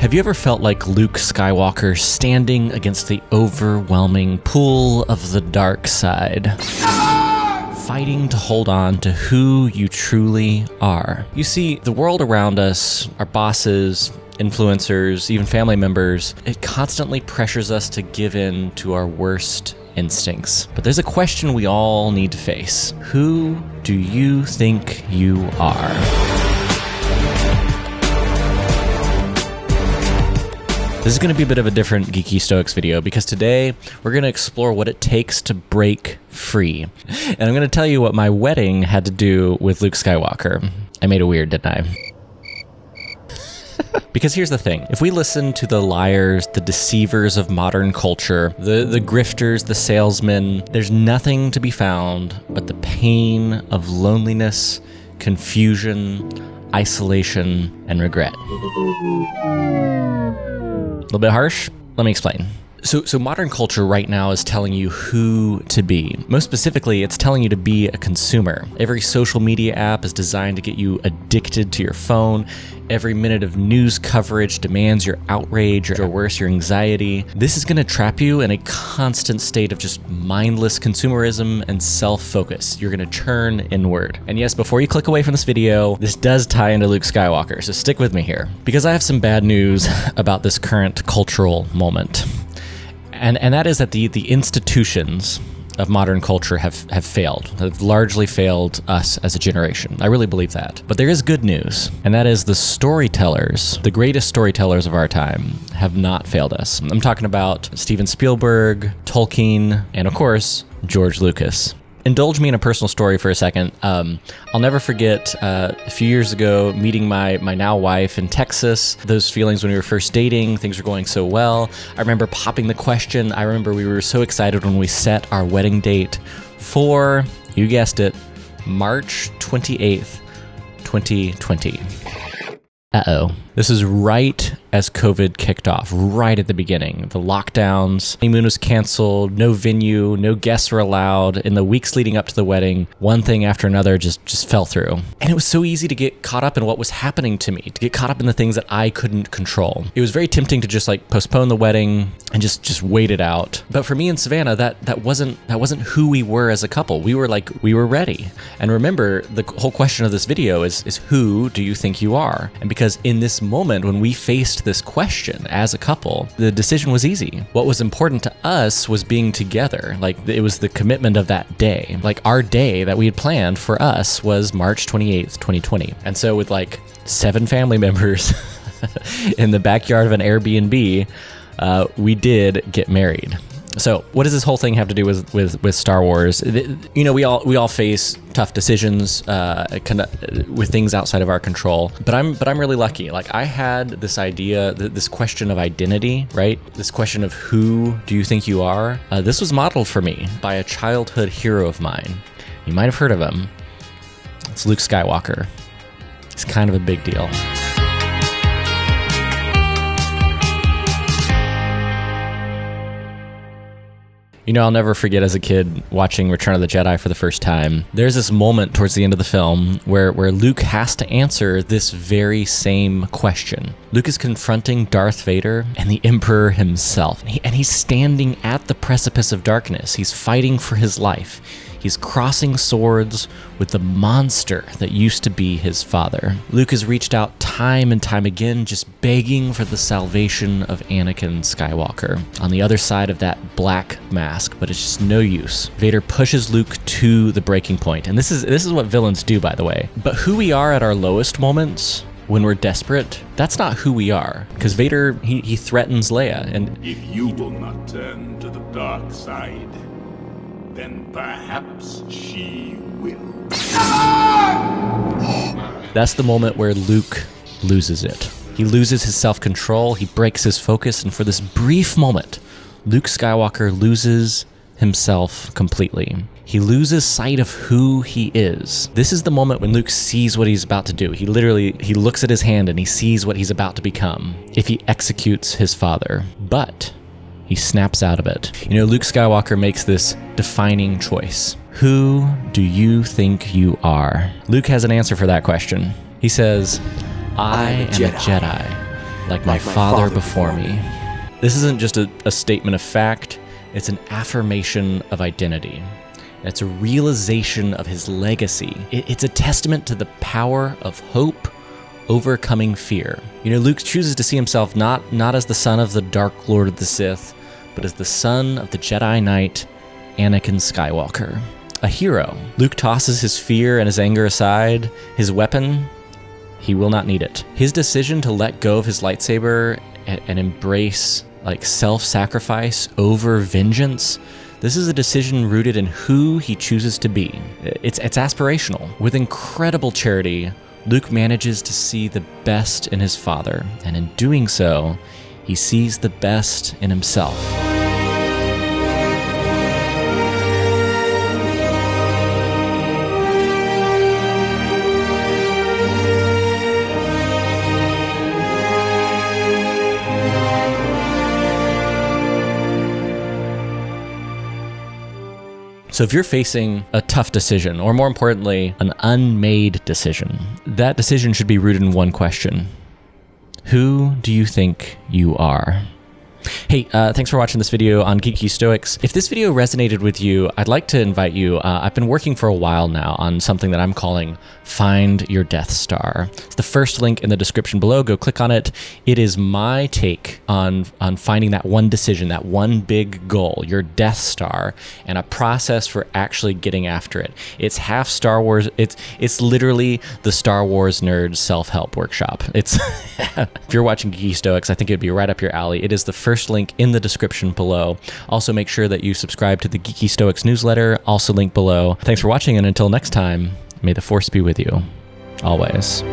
Have you ever felt like Luke Skywalker standing against the overwhelming pool of the dark side? Fighting to hold on to who you truly are. You see, the world around us, our bosses, influencers, even family members, it constantly pressures us to give in to our worst instincts. But there's a question we all need to face. Who do you think you are? This is going to be a bit of a different Geeky Stoics video because today we're going to explore what it takes to break free. And I'm going to tell you what my wedding had to do with Luke Skywalker. I made it weird, didn't I? Because here's the thing, if we listen to the liars, the deceivers of modern culture, the grifters, the salesmen, there's nothing to be found but the pain of loneliness, confusion, isolation, and regret. A little bit harsh? Let me explain. So modern culture right now is telling you who to be. Most specifically, it's telling you to be a consumer. Every social media app is designed to get you addicted to your phone. Every minute of news coverage demands your outrage, or worse, your anxiety. This is going to trap you in a constant state of just mindless consumerism and self-focus. You're going to turn inward. And yes, before you click away from this video, this does tie into Luke Skywalker, so stick with me here. Because I have some bad news about this current cultural moment. And that is that the institutions of modern culture have failed, have largely failed us as a generation. I really believe that. But there is good news, and that is the storytellers, the greatest storytellers of our time, have not failed us. I'm talking about Steven Spielberg, Tolkien, and of course, George Lucas. Indulge me in a personal story for a second. I'll never forget a few years ago meeting my now wife in Texas. Those feelings when we were first dating, things were going so well. I remember popping the question. I remember we were so excited when we set our wedding date for, you guessed it, March 28th, 2020. Uh-oh. This is right as COVID kicked off, right at the beginning. The lockdowns, honeymoon was canceled, no venue, no guests were allowed. In the weeks leading up to the wedding, one thing after another just fell through. And it was so easy to get caught up in what was happening to me, to get caught up in the things that I couldn't control. It was very tempting to just like postpone the wedding and just wait it out. But for me and Savannah, that wasn't who we were as a couple. We were ready. And remember, the whole question of this video is who do you think you are? And because in this moment when we faced this question as a couple, the decision was easy. What was important to us was being together. Like, it was the commitment of that day. Like, our day that we had planned for us was March 28th, 2020. And so with like 7 family members in the backyard of an Airbnb, we did get married. So what does this whole thing have to do with Star Wars? You know, we all face tough decisions with things outside of our control. But I'm really lucky. Like, I had this idea, this question of identity, right? This question of who do you think you are? This was modeled for me by a childhood hero of mine. You might have heard of him. It's Luke Skywalker. He's kind of a big deal. You know, I'll never forget as a kid watching Return of the Jedi for the first time. There's this moment towards the end of the film where Luke has to answer this very same question. Luke is confronting Darth Vader and the Emperor himself. And he's standing at the precipice of darkness. He's fighting for his life. He's crossing swords with the monster that used to be his father. Luke has reached out time and time again, just begging for the salvation of Anakin Skywalker on the other side of that black mask, but it's just no use. Vader pushes Luke to the breaking point, and this is what villains do, by the way. But who we are at our lowest moments, when we're desperate, that's not who we are. Because Vader, he threatens Leia, and if you will not turn to the dark side, then perhaps she will. That's the moment where Luke loses it. He loses his self-control, he breaks his focus, and for this brief moment, Luke Skywalker loses himself completely. He loses sight of who he is. This is the moment when Luke sees what he's about to do. He looks at his hand and he sees what he's about to become if he executes his father. But he snaps out of it. You know, Luke Skywalker makes this defining choice. Who do you think you are? Luke has an answer for that question. He says, I am a Jedi. like my father before me. This isn't just a statement of fact, it's an affirmation of identity. It's a realization of his legacy. It's a testament to the power of hope overcoming fear. You know, Luke chooses to see himself not as the son of the Dark Lord of the Sith, but as the son of the Jedi Knight, Anakin Skywalker. A hero. Luke tosses his fear and his anger aside. His weapon, he will not need it. His decision to let go of his lightsaber and embrace like self-sacrifice over vengeance, this is a decision rooted in who he chooses to be. It's aspirational. With incredible charity, Luke manages to see the best in his father, and in doing so, he sees the best in himself. So if you're facing a tough decision, or more importantly, an unmade decision, that decision should be rooted in one question. Who do you think you are? Hey, thanks for watching this video on Geeky Stoics. If this video resonated with you, I'd like to invite you. I've been working for a while now on something that I'm calling Find Your Death Star. It's the first link in the description below. Go click on it. It is my take on finding that one decision, that one big goal, your Death Star, and a process for actually getting after it. It's half Star Wars. It's literally the Star Wars nerd self-help workshop. It's if you're watching Geeky Stoics, I think it'd be right up your alley. It is the first link in the description below. Also, make sure that you subscribe to the Geeky Stoics newsletter, also linked below. Thanks for watching, and until next time, may the Force be with you, always.